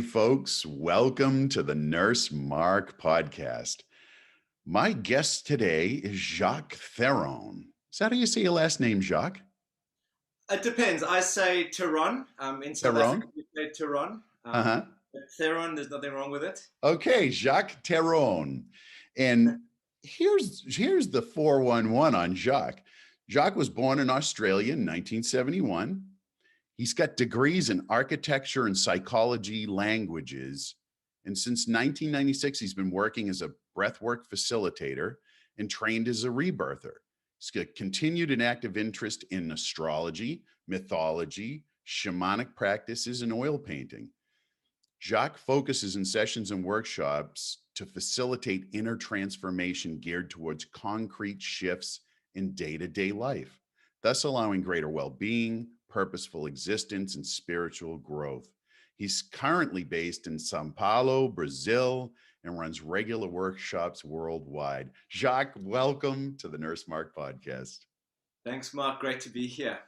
folks. Welcome to the Nurse Mark podcast. My guest today is Jacques Theron. Is that how you say your last name, Jacques? It depends. I say Theron. In South Africa, Theron? we say Theron. Uh-huh. Theron, there's nothing wrong with it. Okay, Jacques Theron. And here's the 411 on Jacques. Jacques was born in Australia in 1971. He's got degrees in architecture and psychology languages. And since 1996, he's been working as a breathwork facilitator and trained as a rebirther. He's got continued and active interest in astrology, mythology, shamanic practices, and oil painting. Jacques focuses in sessions and workshops to facilitate inner transformation geared towards concrete shifts in day-to-day life, thus allowing greater well-being, purposeful existence, and spiritual growth. He's currently based in San Paulo, Brazil, and runs regular workshops worldwide. Jacques, welcome to the Nurse Mark podcast. Thanks, Mark. Great to be here.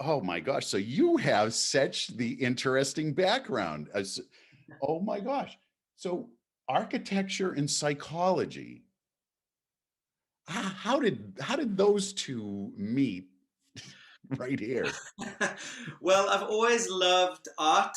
Oh my gosh. So you have such the interesting background. Oh my gosh. So architecture and psychology. How did those two meet right here? Well, I've always loved art,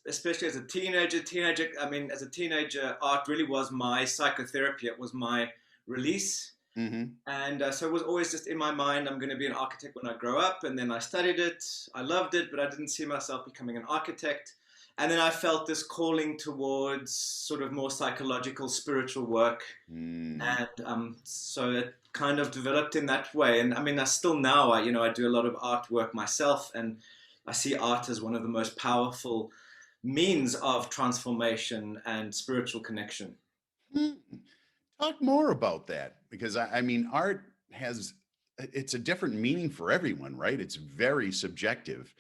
especially as a teenager. As a teenager, art really was my psychotherapy. It was my release. Mm-hmm. And so it was always just in my mind, I'm going to be an architect when I grow up. And then I studied it. I loved it, but I didn't see myself becoming an architect. And then I felt this calling towards sort of more psychological, spiritual work. And so it kind of developed in that way. And I mean, I still now, I do a lot of artwork myself. And I see art as one of the most powerful means of transformation and spiritual connection. Talk more about that, because I mean, art it's a different meaning for everyone, right? It's very subjective.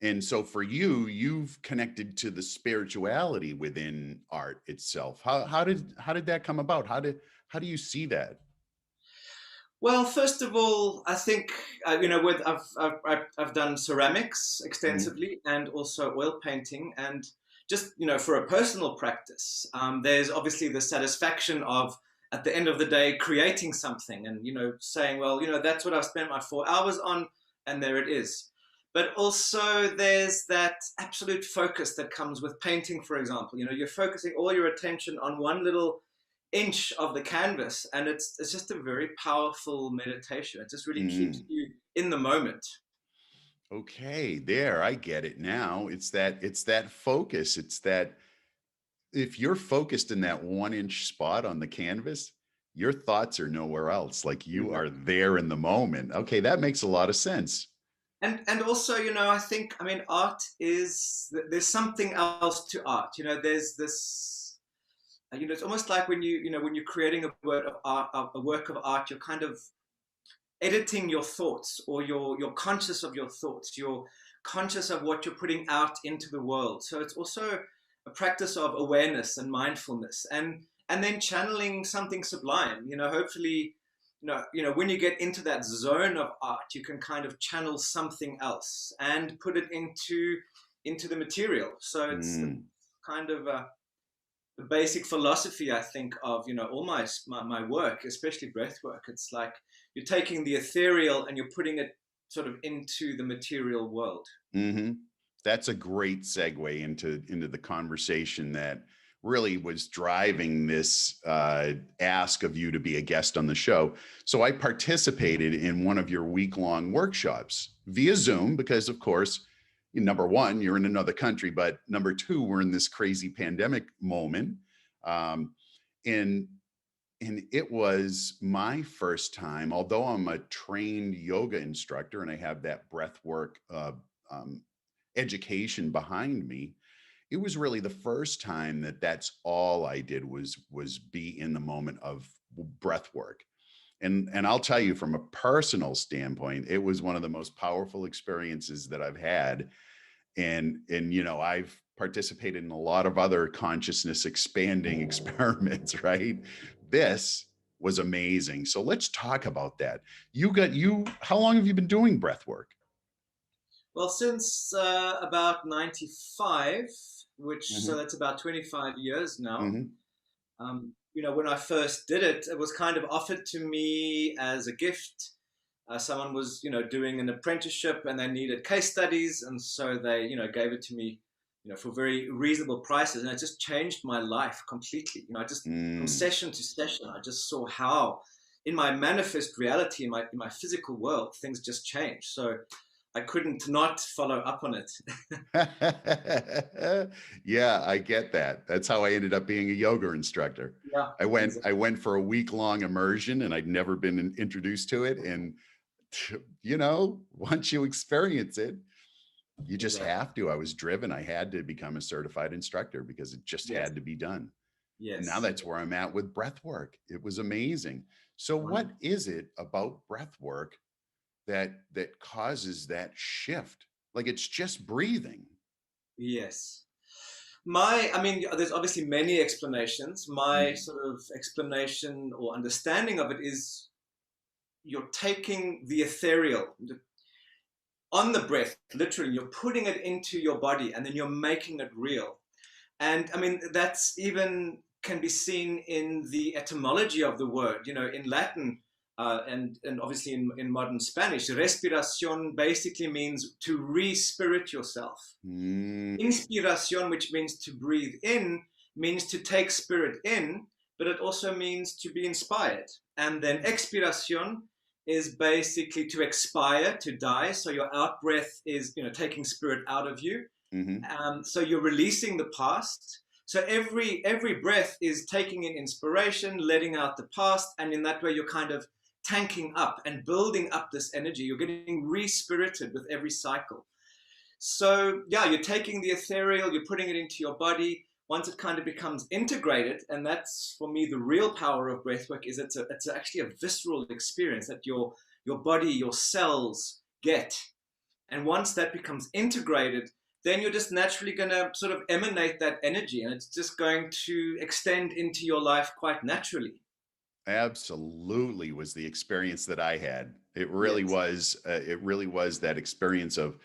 And so for you, you've connected to the spirituality within art itself. How did that come about? How do you see that? Well, first of all, I think I've done ceramics Mhm. extensively and also oil painting, and just for a personal practice, there's obviously the satisfaction of at the end of the day creating something and saying, well, that's what I've spent my 4 hours on, and there it is. But also there's that absolute focus that comes with painting, for example. You're focusing all your attention on one little inch of the canvas, and it's just a very powerful meditation. It just really keeps Mm. you in the moment. Okay, there, I get it now. It's that focus. It's that if you're focused in that 1 inch spot on the canvas, your thoughts are nowhere else. Like you are Exactly. there in the moment. Okay, that makes a lot of sense. And also, I mean, art is there's something else to art. There's this. It's almost like when you're creating a work of art, you're kind of editing your thoughts, or you're conscious of your thoughts. You're conscious of what you're putting out into the world. So it's also a practice of awareness and mindfulness, and then channeling something sublime. Hopefully, when you get into that zone of art, you can kind of channel something else and put it into the material. So it's Mm. kind of the basic philosophy, I think, of all my work, especially breath work. It's like you're taking the ethereal and you're putting it sort of into the material world. Hmm. That's a great segue into the conversation that really was driving this ask of you to be a guest on the show. So I participated in one of your week-long workshops via Zoom because, of course, number one, you're in another country, but number two, we're in this crazy pandemic moment. Um, and and it was my first time, although I'm a trained yoga instructor and I have that breath work um, education behind me. It was really the first time that that's all I did was be in the moment of breath work. And I'll tell you from a personal standpoint, it was one of the most powerful experiences that I've had. And I've participated in a lot of other consciousness expanding experiments, right? This was amazing. So let's talk about that. How long have you been doing breath work? Well, since about 95, which, so Hmm. that's about 25 years now. Hmm. When I first did it, it was kind of offered to me as a gift. Someone was, doing an apprenticeship and they needed case studies, and so they, gave it to me, for very reasonable prices, and it just changed my life completely. I just from Mm. session to session, I just saw how, in my manifest reality, in my physical world, things just changed. So I couldn't not follow up on it. Yeah, I get that. That's how I ended up being a yoga instructor. Yeah, I exactly. went for a week-long immersion and I'd never been introduced to it. And once you experience it, you just Exactly. have to. I was driven. I had to become a certified instructor because it just Yes. had to be done. And now Yes. that's where I'm at with breath work. It was amazing. So what Wonderful. is it about breath work that causes that shift? Like it's just breathing. Yes. I mean, there's obviously many explanations. My Mm. sort of explanation or understanding of it is you're taking the ethereal on the breath, literally, you're putting it into your body and then you're making it real. And I mean, that's even can be seen in the etymology of the word. In Latin, and obviously in modern Spanish, respiración basically means to re-spirit yourself. Mm. Inspiration, which means to breathe in, means to take spirit in, but it also means to be inspired. And then expiration is basically to expire, to die. So your out breath is, taking spirit out of you. Hmm. So you're releasing the past. So every breath is taking in inspiration, letting out the past, and in that way you're kind of tanking up and building up this energy. You're getting re-spirited with every cycle. So yeah, you're taking the ethereal, you're putting it into your body. Once it kind of becomes integrated, and that's for me the real power of breathwork is it's actually a visceral experience that your body, your cells get. And once that becomes integrated, then you're just naturally going to sort of emanate that energy, and it's just going to extend into your life quite naturally. Absolutely was the experience that I had. It really Yes. was. It really was that experience of,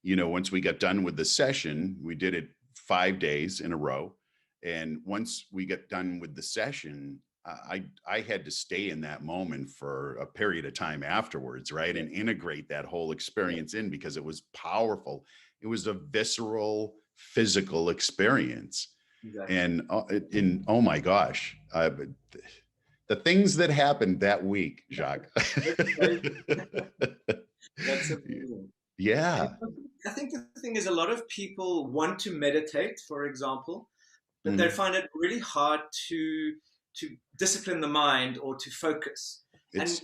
once we got done with the session, we did it 5 days in a row. And once we got done with the session, I had to stay in that moment for a period of time afterwards, right? Yes. And integrate that whole Yes. experience in because it was powerful. It was a visceral, physical experience. Exactly. And oh my gosh, the things that happened that week, Jacques. That's amazing. That's amazing. And Yeah. I think the thing is, a lot of people want to meditate, for example, but they Mhm. find it really hard to discipline the mind or to focus. And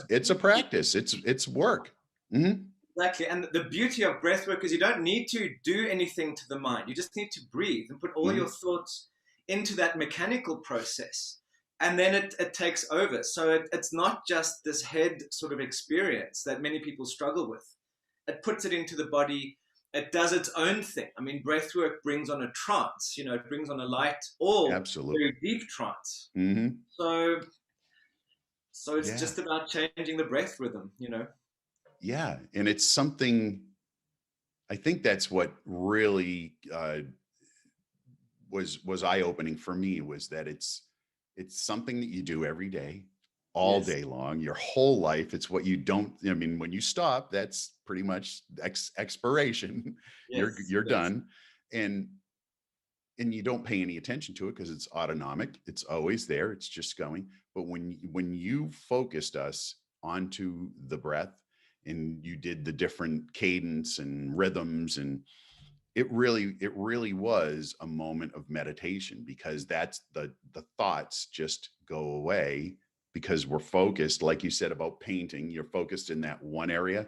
It's a practice. It's work. Mhm. exactly, and the beauty of breath work is you don't need to do anything to the mind. You just need to breathe and put all your Mhm. thoughts into that mechanical process, and then it takes over. So it's not just this head sort of experience that many people struggle with. It puts it into the body. It does its own thing. I mean, breath work brings on a trance. It brings on a light or Absolutely. very deep trance. Mhm. So it's Yeah. just about changing the breath rhythm. Yeah. And it's something, I think that's what really was eye-opening for me, was that it's something that you do every day, all Yes. day long, your whole life. It's what you don't, I mean, when you stop, that's pretty much expiration. Yes. You're Yes. done. And you don't pay any attention to it because it's autonomic. It's always there. It's just going. But when you focused us onto the breath and you did the different cadence and rhythms, and it really was a moment of meditation, because that's the thoughts just go away because we're focused, like you said about painting, you're focused in that one area.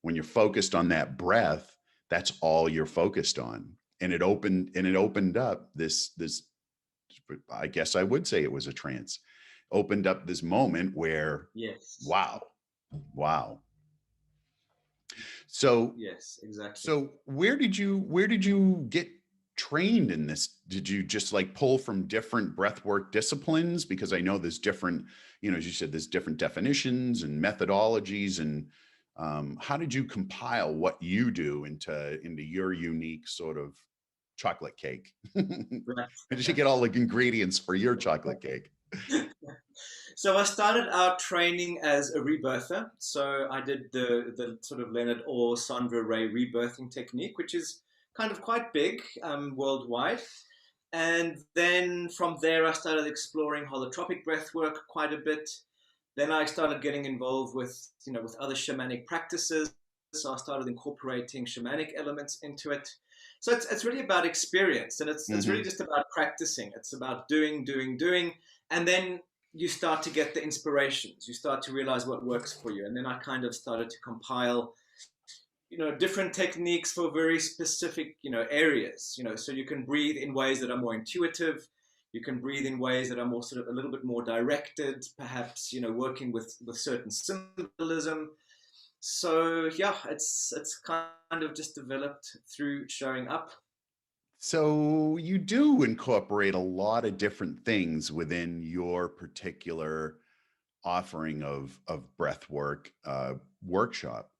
When you're focused on that breath, that's all you're focused on. And it opened up this, I guess I would say it was a trance. Opened up this moment where, Yes. wow, wow. So Yes, exactly. so where did you get trained in this? Did you just like pull from different breathwork disciplines? Because I know there's different, as you said, there's different definitions and methodologies. And how did you compile what you do into your unique sort of chocolate cake. Where Right. did you get all the ingredients for your chocolate cake? So I started out training as a rebirther. So I did the sort of Leonard Orr, Sandra Ray rebirthing technique, which is kind of quite big worldwide. And then from there, I started exploring holotropic breath work quite a bit. Then I started getting involved with, with other shamanic practices. So I started incorporating shamanic elements into it. So it's really about experience, and it's really Hmm. just about practicing. It's about doing, doing, doing, and then you start to get the inspirations. You start to realize what works for you. And then I kind of started to compile different techniques for very specific areas, so you can breathe in ways that are more intuitive. You can breathe in ways that are more sort of a little bit more directed, perhaps working with certain symbolism. So yeah, it's kind of just developed through showing up. So you do incorporate a lot of different things within your particular offering of breath work workshop.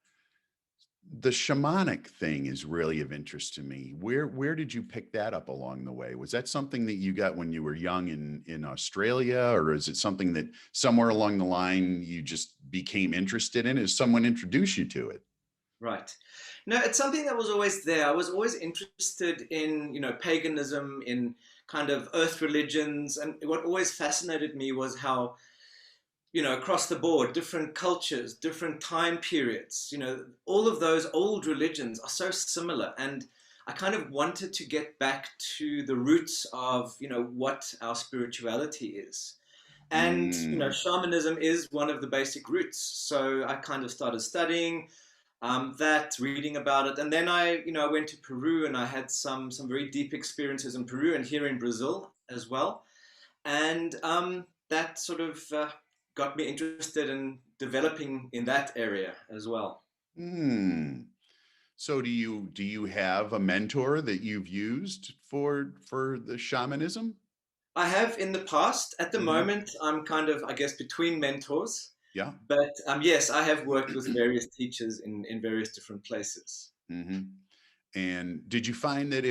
The shamanic thing is really of interest to me. Where did you pick that up along the way? Was that something that you got when you were young in Australia, or is it something that somewhere along the line you just became interested in? Is someone introduced you to it? Right. No, it's something that was always there. I was always interested in, paganism, in kind of earth religions. And what always fascinated me was how, across the board, different cultures, different time periods, all of those old religions are so similar. And I kind of wanted to get back to the roots of, what our spirituality is. And, Mm. shamanism is one of the basic roots. So I kind of started studying that, reading about it, and then I went to Peru, and I had some very deep experiences in Peru and here in Brazil as well, and that sort of got me interested in developing in that area as well. Mm. So do you have a mentor that you've used for the shamanism? I have in the past. At the Hmm. moment, I'm kind of, I guess, between mentors, Yeah. but yes, I have worked with various teachers in various different places. Hmm. And did you find that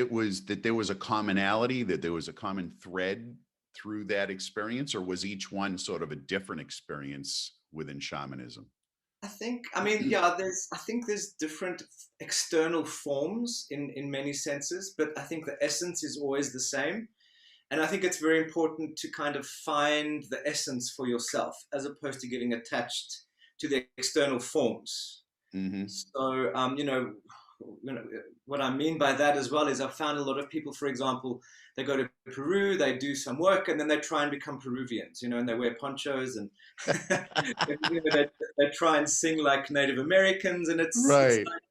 there was a commonality, that there was a common thread through that experience, or was each one sort of a different experience within shamanism? I mean, yeah, I think there's different external forms in many senses, but I think the essence is always the same. And I think it's very important to kind of find the essence for yourself as opposed to getting attached to the external forms. Hmm. So, what I mean by that as well is I've found a lot of people, for example, they go to Peru, they do some work, and then they try and become Peruvians, and they wear ponchos and they try and sing like Native Americans, and it's Right. like,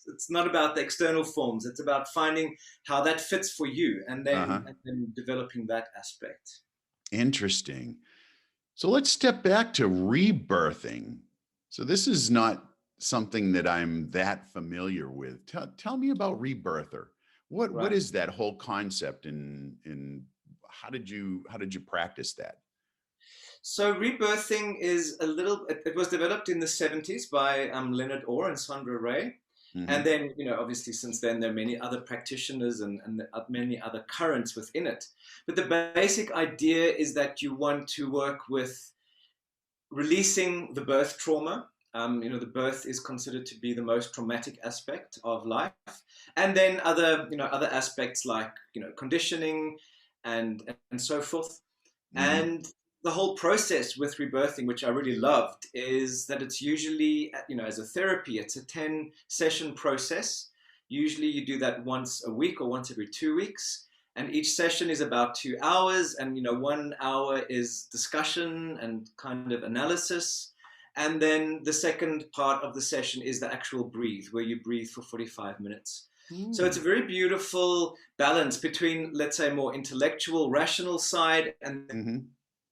it's not about the external forms. It's about finding how that fits for you, and Uh-huh. then developing that aspect. Interesting. So let's step back to rebirthing. So this is not something that I'm that familiar with. Tell me about rebirther. What Right. is that whole concept, and how did you practice that? So rebirthing is it was developed in the 70s by Leonard Orr and Sandra Ray. And Hmm. then, obviously since then there are many other practitioners and many other currents within it. But the basic idea is that you want to work with releasing the birth trauma. The birth is considered to be the most traumatic aspect of life, and then other aspects like conditioning and so forth. Hmm. And the whole process with rebirthing, which I really loved, is that it's usually, as a therapy, it's a 10 session process. Usually you do that once a week or once every 2 weeks. And each session is about 2 hours. And, 1 hour is discussion and kind of analysis. And then the second part of the session is the actual breathe, where you breathe for 45 minutes. So it's a Ooh. very beautiful balance between, let's say, more intellectual, rational side, and Hmm.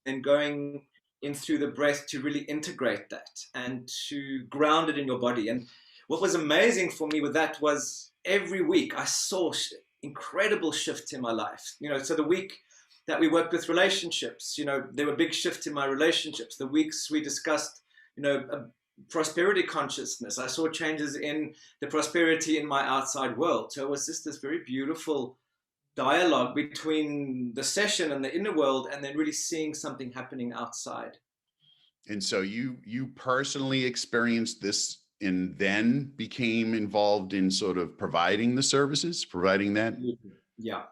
then going in through the breath to really integrate that and to ground it in your body. And what was amazing for me with that was every week I saw incredible shifts in my life. So the week that we worked with relationships, there were big shifts in my relationships. The weeks we discussed, prosperity consciousness. I saw changes in the prosperity in my outside world. So it was just this very beautiful dialogue between the session and the inner world, and then really seeing something happening outside. And so you personally experienced this and then became involved in sort of providing the services, providing that. Absolutely. Yeah.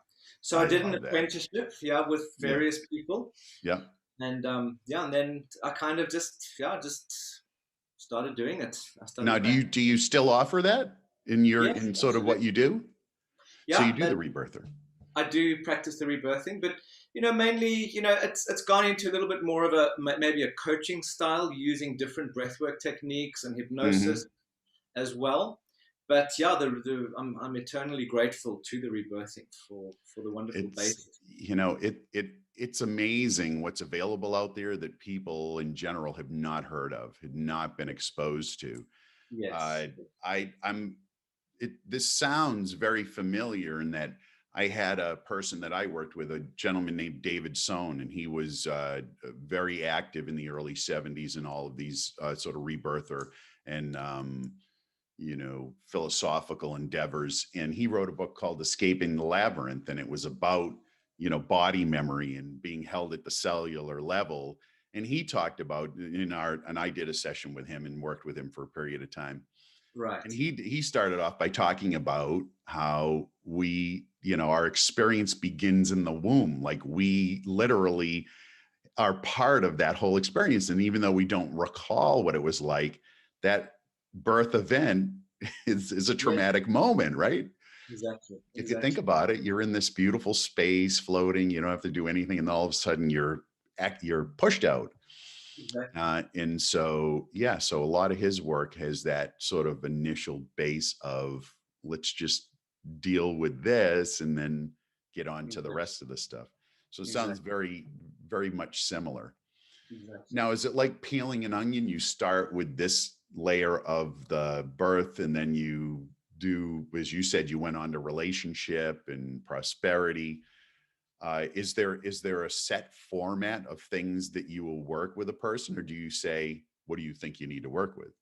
So I I did an love that. apprenticeship, yeah, with Yeah. various people, Yeah. and yeah, and then I kind of just started doing it. I Now, started practicing. do you still offer that in your Yes, in sort of what absolutely. you do? So you Yeah, do the rebirther. I do practice the rebirthing, but mainly, it's gone into a little bit more of a maybe a coaching style, using different breathwork techniques and hypnosis Hmm. as well. But yeah, I'm eternally grateful to the rebirthing for the wonderful It's, basis. it's amazing what's available out there that people in general have not heard of, had not been exposed to. Yes. Uh, I'm this sounds very familiar in that I had a person that I worked with, a gentleman named David Sohn, and he was very active in the early 70s in all of these sort of rebirther and philosophical endeavors. And he wrote a book called Escaping the Labyrinth, and it was about body memory and being held at the cellular level. And he talked about and I did a session with him and worked with him for a period of time, and Right. he started off by talking about how our experience begins in the womb. Like, we literally are part of that whole experience, and even though we don't recall what it was like, that birth event is a Yes. traumatic moment, right? Exactly. If you think Exactly. about it, you're in this beautiful space floating, you don't have to do anything, and then all of a sudden you're pushed out. Exactly. And so, yeah, so a lot of his work has that sort of initial base of, let's just deal with this and then get on to the Exactly. rest of the stuff. So it sounds Exactly. very, very much similar. Exactly. Now, is it like peeling an onion? You start with this layer of the birth, and then you do, as you said, you went on to relationship and prosperity. Is there a set format of things that you will work with a person, or do you say, what do you think you need to work with?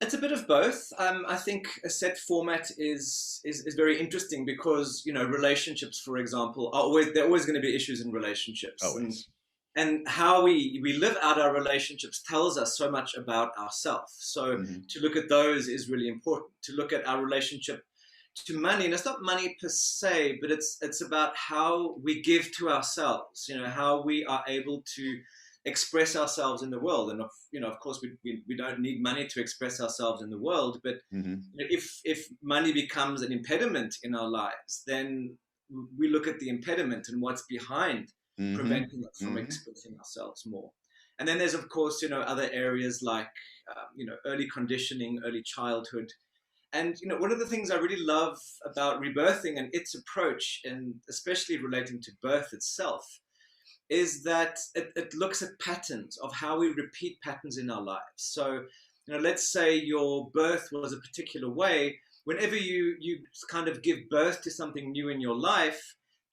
It's a bit of both. I think a set format is very interesting because relationships, for example, there are always going to be issues in relationships, and Always. how we live out our relationships tells us so much about ourselves. So Hmm. to look at those is really important. To look at our relationship to money, and it's not money per se, but it's about how we give to ourselves. How we are able to express ourselves in the world, and of course, we don't need money to express ourselves in the world. But Hmm. if money becomes an impediment in our lives, then we look at the impediment and what's behind Hmm. preventing us from Hmm. expressing ourselves more. And then there's, of course, other areas like early conditioning, early childhood. And one of the things I really love about rebirthing and its approach, and especially relating to birth itself, is that it looks at patterns of how we repeat patterns in our lives. So, let's say your birth was a particular way. Whenever you kind of give birth to something new in your life,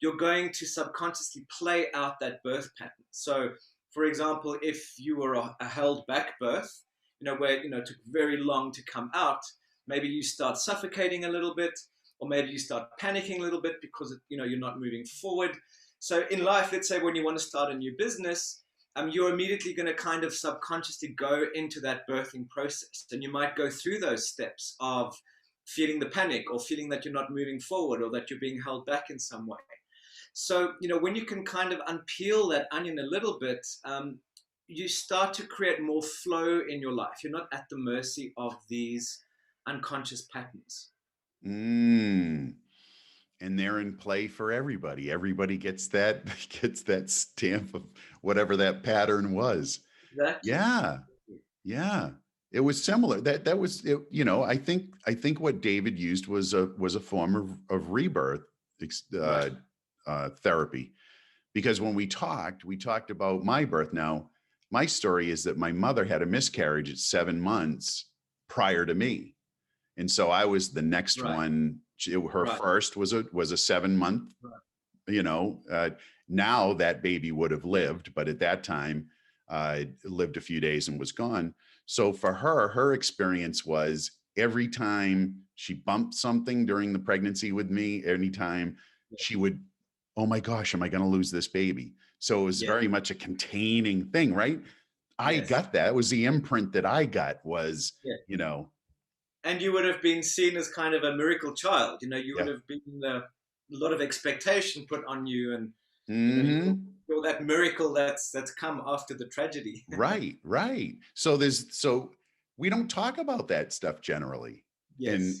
you're going to subconsciously play out that birth pattern. So, for example, if you were a held back birth, where it took very long to come out, maybe you start suffocating a little bit, or maybe you start panicking a little bit because you're not moving forward. So in life, let's say when you want to start a new business, you're immediately going to kind of subconsciously go into that birthing process, and you might go through those steps of feeling the panic, or feeling that you're not moving forward, or that you're being held back in some way. So when you can kind of unpeel that onion a little bit, you start to create more flow in your life. You're not at the mercy of these unconscious patterns. Mm. And they're in play for everybody. Everybody gets that gets that stamp of whatever that pattern was. Exactly. Yeah. Yeah, it was similar. That was it, I think what David used was a form of rebirth Right. therapy, because when we talked about my birth. Now, my story is that my mother had a miscarriage at 7 months prior to me, and so I was the next Right. one. Her Right. first was a 7 month. Right. You know, now that baby would have lived, but at that time, lived a few days and was gone. So for her, her experience was every time she bumped something during the pregnancy with me, anytime she would, oh my gosh, am I going to lose this baby? So it was Yeah. very much a containing thing, right? I Yes. got that. It was the imprint that I got was, Yeah. you know, And you would have been seen as kind of a miracle child. You would yeah. have been a lot of expectation put on you, and Hmm. you're that miracle that's come after the tragedy. Right, right. So we don't talk about that stuff generally. And Yes.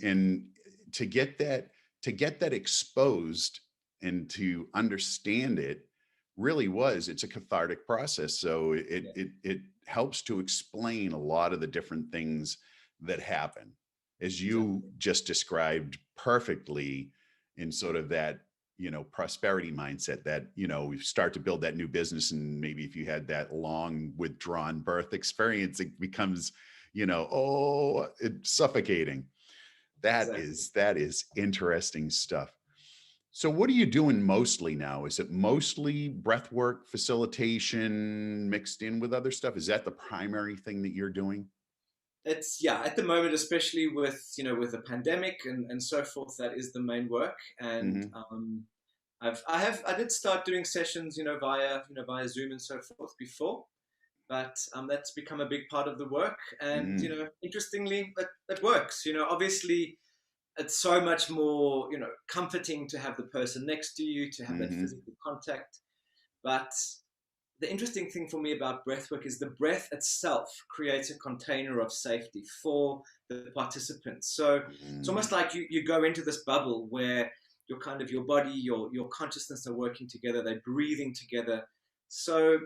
to get that exposed and to understand it really was it's a cathartic process. So it Yeah. it helps to explain a lot of the different things that happen as you Exactly. just described perfectly in sort of that prosperity mindset that we start to build that new business, and maybe if you had that long withdrawn birth experience it becomes it's suffocating. that Exactly. is that is interesting stuff. So what are you doing mostly now? Is it mostly breath work facilitation mixed in with other stuff? Is that the primary thing that you're doing? It's yeah, at the moment, especially with with the pandemic and so forth, that is the main work. And Hmm. I did start doing sessions, via Zoom and so forth before, but that's become a big part of the work. And Mm. interestingly, it works. Obviously, it's so much more comforting to have the person next to you, to have that Hmm. physical contact. But the interesting thing for me about breathwork is the breath itself creates a container of safety for the participants. So it's Mm. almost like you go into this bubble where your body, your consciousness are working together, they're breathing together. So,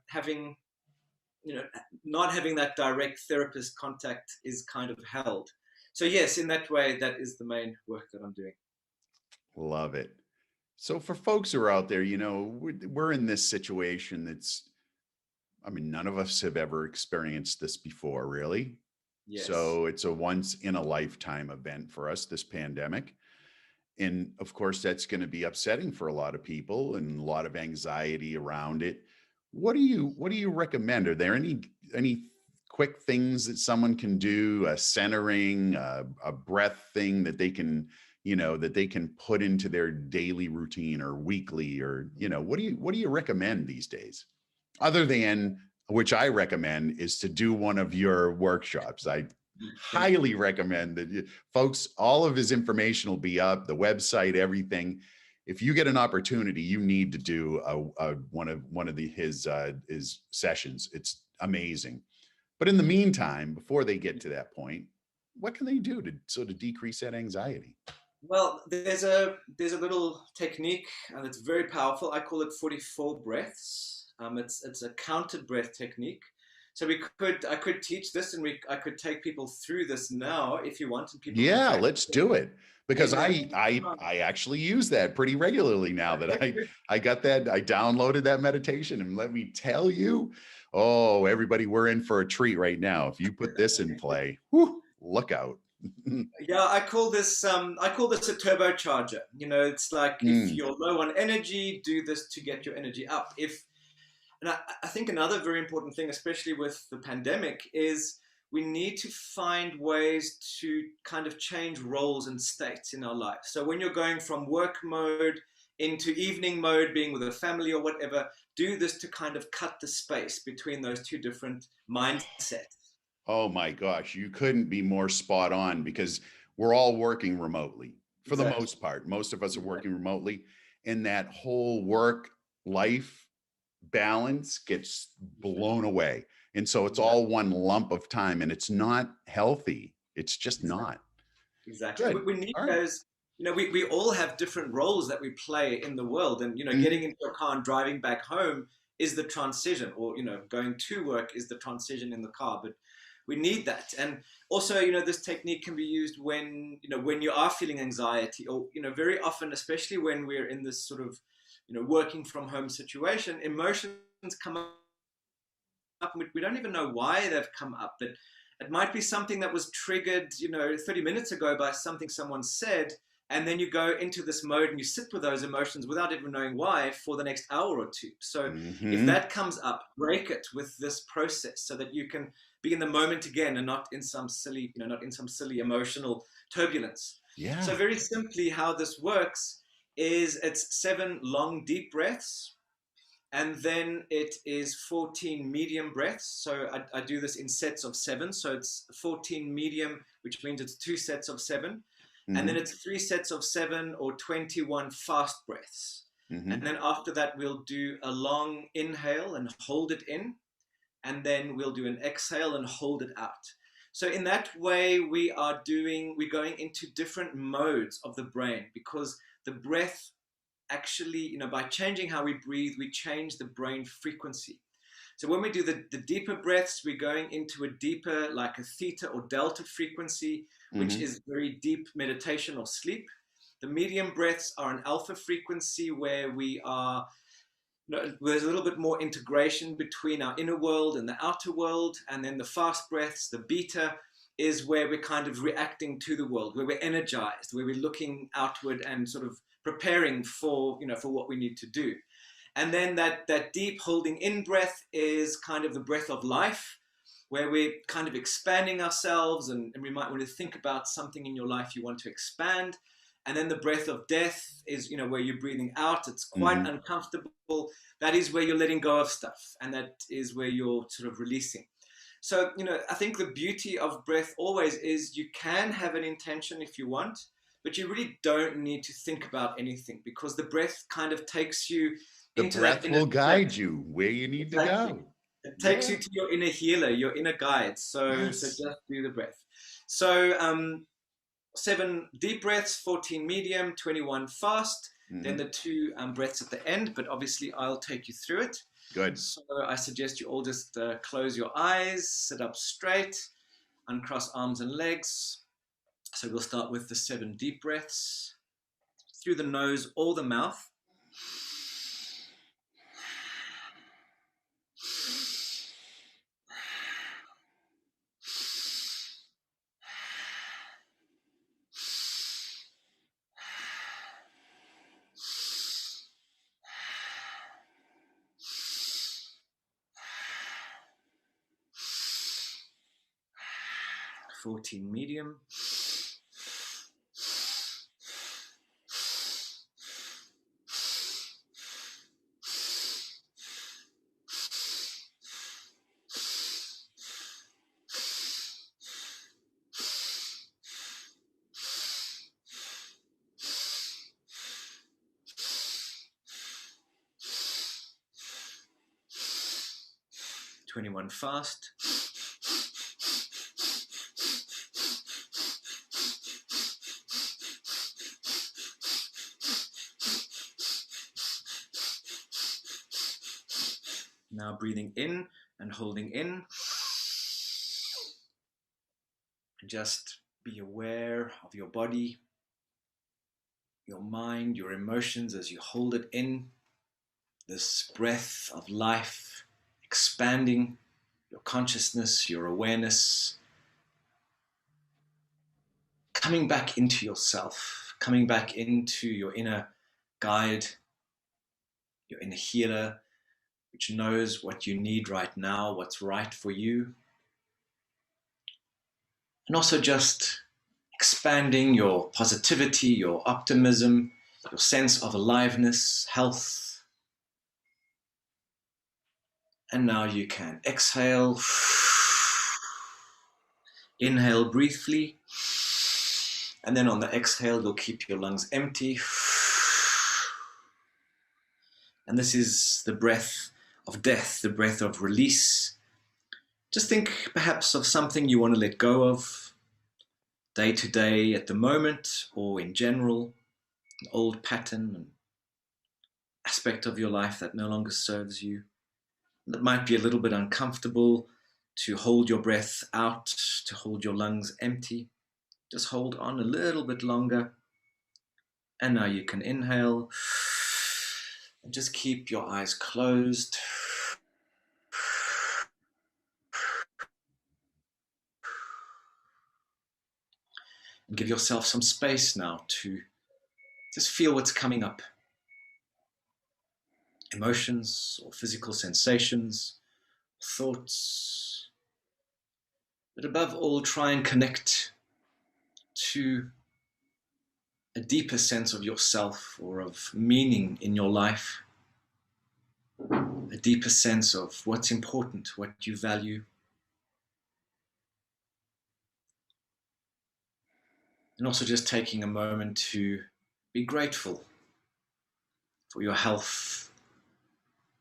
having, you know, not having that direct therapist contact is kind of held. So yes, in that way, that is the main work that I'm doing. Love it. So for folks who are out there, we're in this situation that's, I mean, none of us have ever experienced this before, really. Yes. So it's a once in a lifetime event for us, this pandemic. And of course, that's going to be upsetting for a lot of people and a lot of anxiety around it. What do you recommend? Are there any quick things that someone can do, a centering, a breath thing that they can put into their daily routine or weekly, or what do you recommend these days? Other than which I recommend is to do one of your workshops. I highly recommend that folks, all of his information will be up, the website, everything. If you get an opportunity, you need to do his sessions. It's amazing. But in the meantime, before they get to that point, what can they do to sort of decrease that anxiety? Well, there's a little technique that's very powerful. I call it 44 breaths. It's a counted breath technique. So I could teach this, and I could take people through this now if you want, and people can Yeah, practice let's it. do it because Amazing. I actually use that pretty regularly now that Okay, I good. I got that I downloaded that meditation, and let me tell you, oh everybody, we're in for a treat right now. If you put this in play, whew, look out. Yeah, I call this a turbocharger. It's like if Mm, you're low on energy, do this to get your energy up. And I think another very important thing, especially with the pandemic, is we need to find ways to kind of change roles and states in our life. So when you're going from work mode into evening mode, being with a family or whatever, do this to kind of cut the space between those two different mindsets. oh my gosh, you couldn't be more spot on because we're all working remotely for the Exactly. most part. Most of us are Exactly. working remotely, and that whole work life balance gets blown away. And so it's all Exactly. one lump of time, and it's not healthy. It's just Exactly. not Exactly. good. We need All right. those. We all have different roles that we play in the world. And, getting Mhm. into a car and driving back home is the transition, or, going to work is the transition in the car. But we need that. And also, this technique can be used when you are feeling anxiety, or, very often, especially when we're in this sort of, working from home situation, emotions come up, and we don't even know why they've come up. But it might be something that was triggered 30 minutes ago by something someone said, And then you go into this mode and you sit with those emotions without even knowing why for the next hour or two. So if Mm-hmm. that comes up, break it with this process so that you can be in the moment again and not in some silly, not in some silly emotional turbulence. Yeah. So very simply, how this works is it's 7 long deep breaths, and then it is 14 medium breaths. So I do this in sets of 7. So it's 14 medium, which means it's 2 sets of 7. And then Mm-hmm. it's 3 sets of 7 or 21 fast breaths. And Mm-hmm. then after that, we'll do a long inhale and hold it in. And then we'll do an exhale and hold it out. So in that way, we're going into different modes of the brain, because the breath actually, by changing how we breathe, we change the brain frequency. So when we do the deeper breaths, we're going into a deeper, like a theta or delta frequency, which Mm-hmm. is very deep meditation or sleep. The medium breaths are an alpha frequency, where we are, there's a little bit more integration between our inner world and the outer world. And then the fast breaths, the beta, is where we're kind of reacting to the world, where we're energized, where we're looking outward and sort of preparing for, for what we need to do. And then that deep holding in breath is kind of the breath of life, where we're kind of expanding ourselves, and we might want to think about something in your life you want to expand. And then the breath of death is, where you're breathing out. It's quite Mm-hmm. uncomfortable. That is where you're letting go of stuff, and that is where you're sort of releasing. So, I think the beauty of breath always is you can have an intention if you want, but you really don't need to think about anything, because the breath kind of takes you The into that breath inner will state. guide you where you need to Exactly. go. It takes Yeah. you to your inner healer, your inner guide. So Yes. just do the breath. So 7 deep breaths, 14 medium, 21 fast. Then Mm-hmm. the 2 breaths at the end, but obviously I'll take you through it. Good. So I suggest you all just close your eyes, sit up straight, uncross arms and legs. So we'll start with the 7 deep breaths through the nose or the mouth. 14 medium. 21 fast. Now breathing in and holding in. Just be aware of your body, your mind, your emotions as you hold it in. This breath of life expanding your consciousness, your awareness, coming back into yourself, coming back into your inner guide, your inner healer, which knows what you need right now, what's right for you. And also just expanding your positivity, your optimism, your sense of aliveness, health. And now you can exhale, inhale briefly, and then on the exhale, you'll keep your lungs empty. And this is the breath of death, the breath of release. Just think perhaps of something you want to let go of day to day at the moment, or in general, an old pattern, an aspect of your life that no longer serves you. That might be a little bit uncomfortable to hold your breath out, to hold your lungs empty. Just hold on a little bit longer. And now you can inhale and just keep your eyes closed. And give yourself some space now to Just feel what's coming up, emotions or physical sensations, thoughts. But above all, try and connect to a deeper sense of yourself or of meaning in your life, a deeper sense of what's important, what you value. And also just taking a moment to be grateful for your health,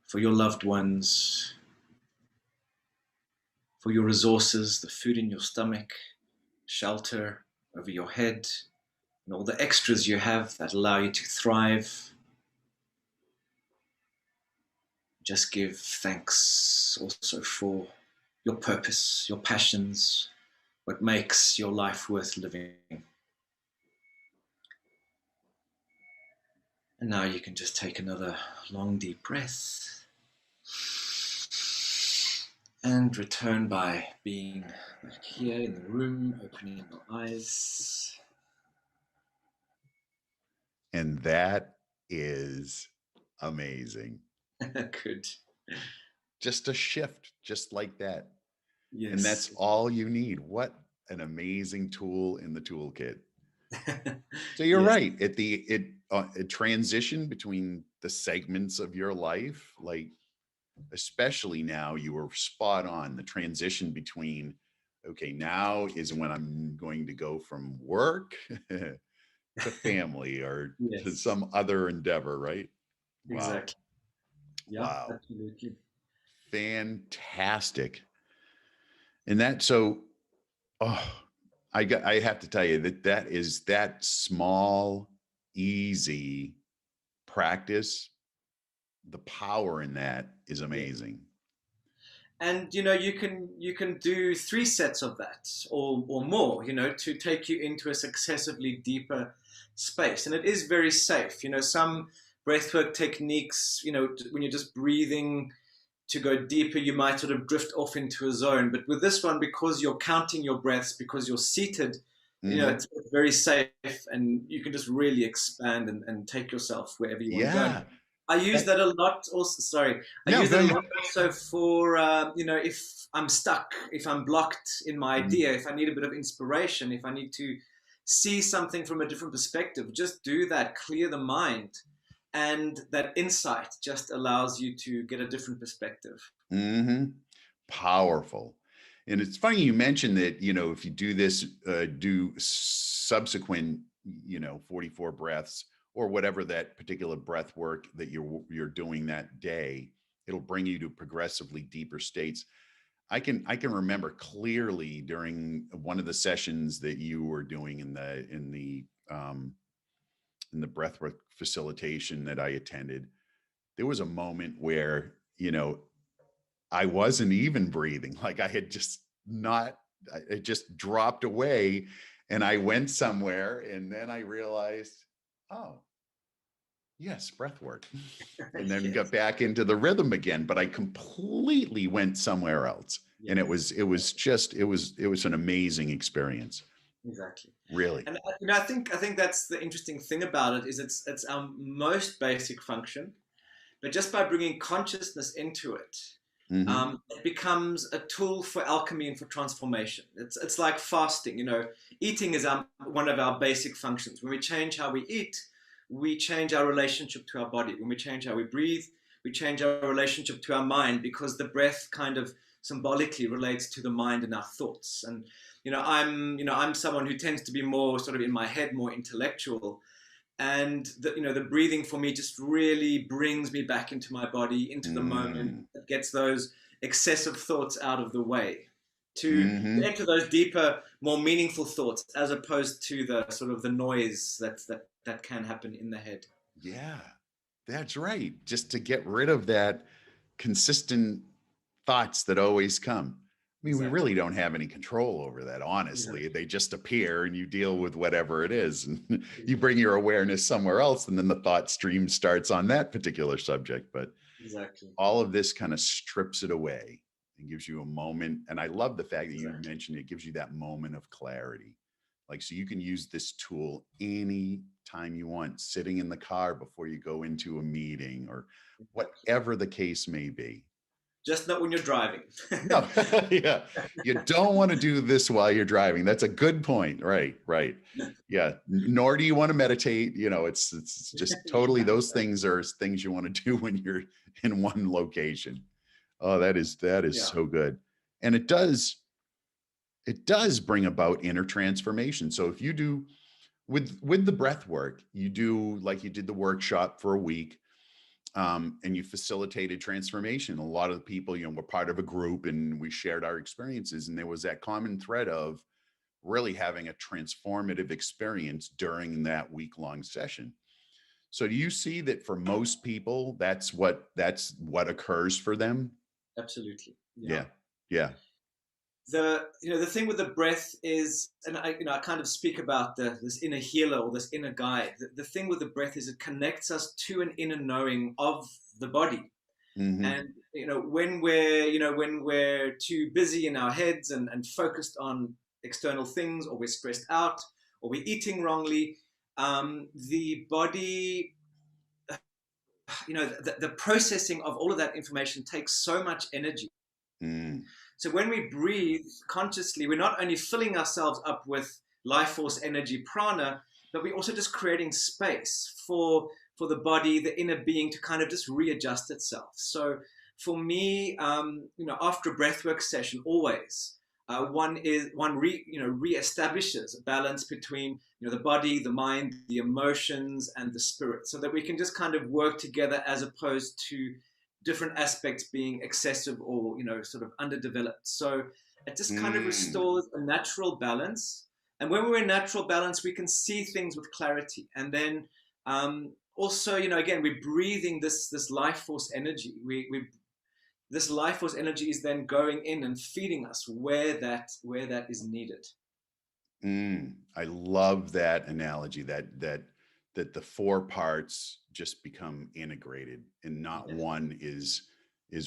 for your loved ones, for your resources, the food in your stomach, shelter over your head, and all the extras you have that allow you to thrive. Just give thanks also for your purpose, your passions, what makes your life worth living. And now you can just take another long, deep breath and return by being back here in the room, opening your eyes. And that is amazing. Good. Just a shift, just like that. And that's Yes. all you need. What an amazing tool in the toolkit. So you're Yes. right. At the it transition between the segments of your life, like especially now, you were spot on. The transition between, okay, now is when I'm going to go from work to family or to Yes. some other endeavor, right? Wow. Exactly. Yeah, Wow. absolutely. Fantastic. And that, so, oh, I have to tell you that is that small, easy practice. The power in that is Yeah. amazing. And you can do three sets of that or more, to take you into a successively deeper space. And it is very safe. Some breathwork techniques, when you're just breathing to go deeper, you might sort of drift off into a zone. But with this one, because you're counting your breaths, because you're seated, Hmm. it's very safe, and you can just really expand and take yourself wherever you want to go. Yeah. I use That, that a lot. Also, sorry, I no, use go that a ahead. lot also for if I'm stuck, if I'm blocked in my Mm, idea, if I need a bit of inspiration, if I need to see something from a different perspective, just do that, clear the mind, and that insight just allows you to get a different perspective. mm-hmm. Powerful. And it's funny you mentioned that, if you do this, do subsequent, 44 breaths or whatever that particular breath work that you're doing that day, it'll bring you to progressively deeper states. I can remember clearly during one of the sessions that you were doing in the breathwork facilitation that I attended. There was a moment where, I wasn't even breathing. Like I had just not, it just dropped away and I went somewhere and then I realized, oh, yes, breath work. And then got Yes, back into the rhythm again, but I completely went somewhere else. And it yes, was, it was just, it was an amazing experience. exactly. Really. And I think that's the interesting thing about it is it's our most basic function, but just by bringing consciousness into it, Mm-hmm. it becomes a tool for alchemy and for transformation. It's like fasting. Eating is one of our basic functions. When we change how we eat, we change our relationship to our body. When we change how we breathe, we change our relationship to our mind, because the breath kind of symbolically relates to the mind and our thoughts. And I'm someone who tends to be more sort of in my head, more intellectual, and the breathing for me just really brings me back into my body, into the moment. Mm. It gets those excessive thoughts out of the way, to Mm-hmm. enter those deeper, more meaningful thoughts, as opposed to the sort of the noise that can happen in the head. Yeah, that's right. Just to get rid of that consistent thoughts that always come. I mean, we Exactly. really don't have any control over that, honestly. Exactly. They just appear and you deal with whatever it is. And you bring Exactly. your awareness somewhere else, and then the thought stream starts on that particular subject. But Exactly. all of this kind of strips it away and gives you a moment. And I love the fact that you Exactly. mentioned it gives you that moment of clarity. Like, so you can use this tool any time you want, sitting in the car before you go into a meeting, or Exactly. whatever the case may be. Just not when you're driving. No, yeah, you don't want to do this while you're driving. That's a good point. Right, right. Yeah, nor do you want to meditate. It's just totally, Yeah, those things are things you want to do when you're in one location. Oh, that is yeah, so good. And it does bring about inner transformation. So if you do with the breath work, you do like you did the workshop for a week, and you facilitated transformation. A lot of the people, were part of a group and we shared our experiences, and there was that common thread of really having a transformative experience during that week-long session. So do you see that for most people, that's what occurs for them? absolutely. Yeah. Yeah. Yeah. The thing with the breath is, and I kind of speak about this inner healer or this inner guide. The thing with the breath is it connects us to an inner knowing of the body. Mm-hmm. And when we're too busy in our heads and focused on external things, or we're stressed out, or we're eating wrongly, the body, the processing of all of that information takes so much energy. Mm. So when we breathe consciously, we're not only filling ourselves up with life force energy prana, but we're also just creating space for the body, the inner being, to kind of just readjust itself. So for me, after a breathwork session, always one reestablishes a balance between the body, the mind, the emotions, and the spirit, so that we can just kind of work together, as opposed to different aspects being excessive or sort of underdeveloped. So it just kind of Mm. restores a natural balance. And when we're in natural balance, we can see things with clarity. And then also, again, we're breathing this life force energy. We This life force energy is then going in and feeding us where that is needed. I love that analogy, that the four parts just become integrated and not Yes, one is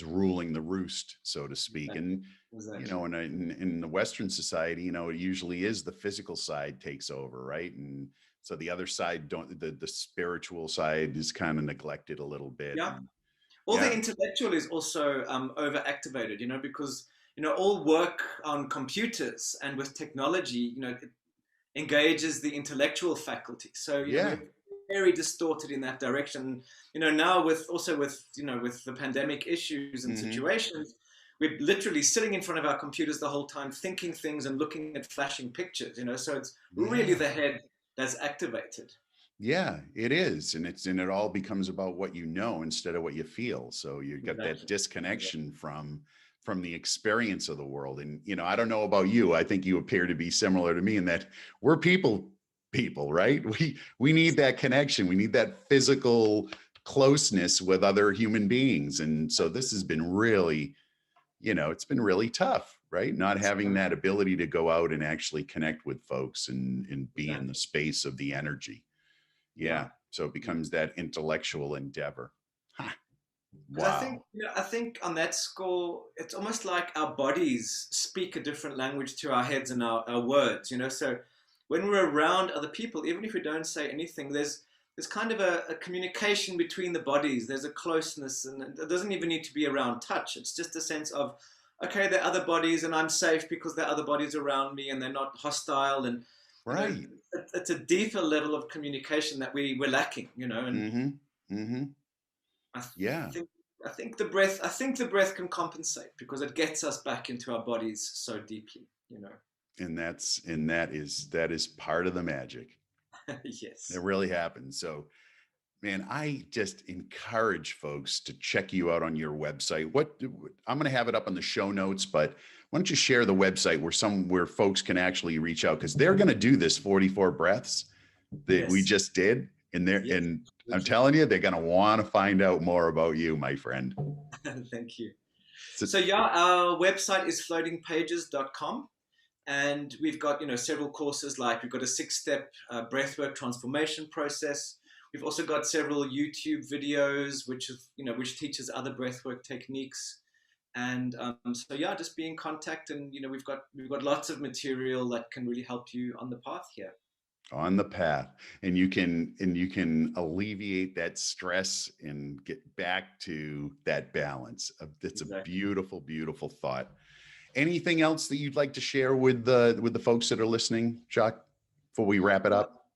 ruling the roost, so to speak. exactly, And exactly. in the Western society, it usually is the physical side takes over, right? And so the other side don't the spiritual side is kind of neglected a little bit. Yeah. And All the yeah, intellectual is also overactivated, because all work on computers and with technology, it engages the intellectual faculty. So yeah. we're very distorted in that direction. Now with the pandemic issues and Hmm. situations, we're literally sitting in front of our computers the whole time, thinking things and looking at flashing pictures. So it's really Yeah. the head that's activated. Yeah, it is. And it all becomes about what you know instead of what you feel. So you got that Exactly. Exactly. disconnection from the experience of the world. And I don't know about you. I think you appear to be similar to me in that we're people, right? We need that connection. We need that physical closeness with other human beings. And so this has been really, it's been really tough, right? Not having So, that ability to go out and actually connect with folks and be in the exactly. space of the energy. Yeah. Yeah. So it Yeah. becomes that intellectual endeavor. Huh. Because I think, Wow. I think on that score, it's almost like our bodies speak a different language to our heads and our words. So when we're around other people, even if we don't say anything, there's kind of a communication between the bodies. There's a closeness, and it doesn't even need to be around touch. It's just a sense of, okay, there are other bodies, and I'm safe because there are other bodies around me, and they're not hostile. And you know, Right. it's a deeper level of communication that we're lacking. And Mm-hmm. Mm-hmm. I Yeah. think I think the breath can compensate, because it gets us back into our bodies so deeply. And that is part of the magic. It Yes. really happens. So man, I just encourage folks to check you out on your website. I'm going to have it up on the show notes, but why don't you share the website where folks can actually reach out, because they're going to do this 44 breaths that we Yes. just did, Yes. and I'm Absolutely. telling you, they're going to want to find out more about you, my friend. Thank you. So, So yeah, our website is floatingpages.com, and we've got several courses. Like, we've got a 6-step breathwork transformation process. We've also got several YouTube videos which teaches other breathwork techniques. And so yeah, just be in contact, and we've got lots of material that can really help you on the path here. On the path, and you can alleviate that stress and get back to that balance. It's a Exactly. beautiful, beautiful thought. Anything else that you'd like to share with the folks that are listening, Jacques, before we wrap it Well, up?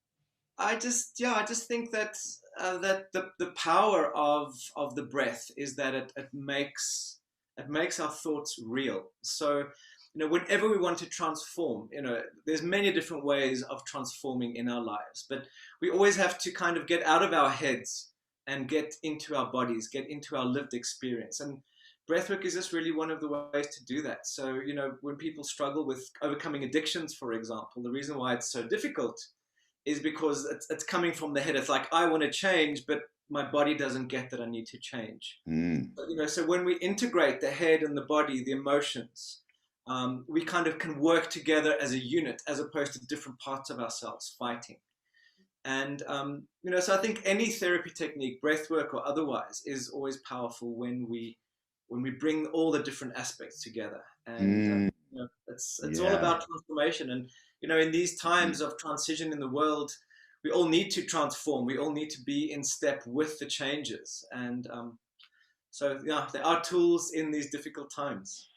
I just think that that the power of the breath is that it makes our thoughts real. So, whenever we want to transform, there's many different ways of transforming in our lives, but we always have to kind of get out of our heads and get into our bodies, get into our lived experience. And breathwork is just really one of the ways to do that. So, when people struggle with overcoming addictions, for example, the reason why it's so difficult is because it's coming from the head. It's like, I want to change, but my body doesn't get that I need to change. Mm, But, so when we integrate the head and the body, the emotions, we kind of can work together as a unit as opposed to different parts of ourselves fighting. And, so I think any therapy technique, breath work or otherwise, is always powerful when we bring all the different aspects together. And mm, it's all yeah. about transformation. And in these times of transition in the world, we all need to transform. We all need to be in step with the changes. And so, yeah, there are tools in these difficult times.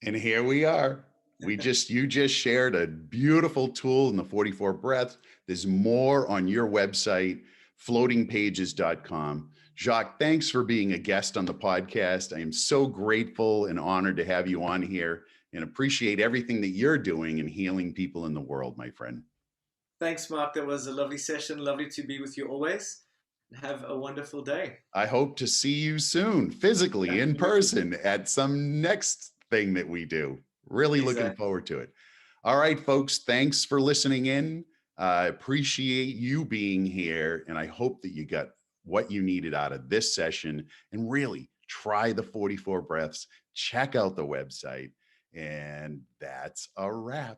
And here we are. You just shared a beautiful tool in the 44 breaths. There's more on your website, floatingpages.com. Jacques, thanks for being a guest on the podcast. I am so grateful and honored to have you on here and appreciate everything that you're doing in healing people in the world, my friend. Thanks, Mark. That was a lovely session. Lovely to be with you always. Have a wonderful day. I hope to see you soon, physically in Absolutely. person at some next thing that we do. Really looking Exactly. forward to it. All right, folks, thanks for listening in. I appreciate you being here, and I hope that you got what you needed out of this session. And really try the 44 breaths, check out the website, and that's a wrap.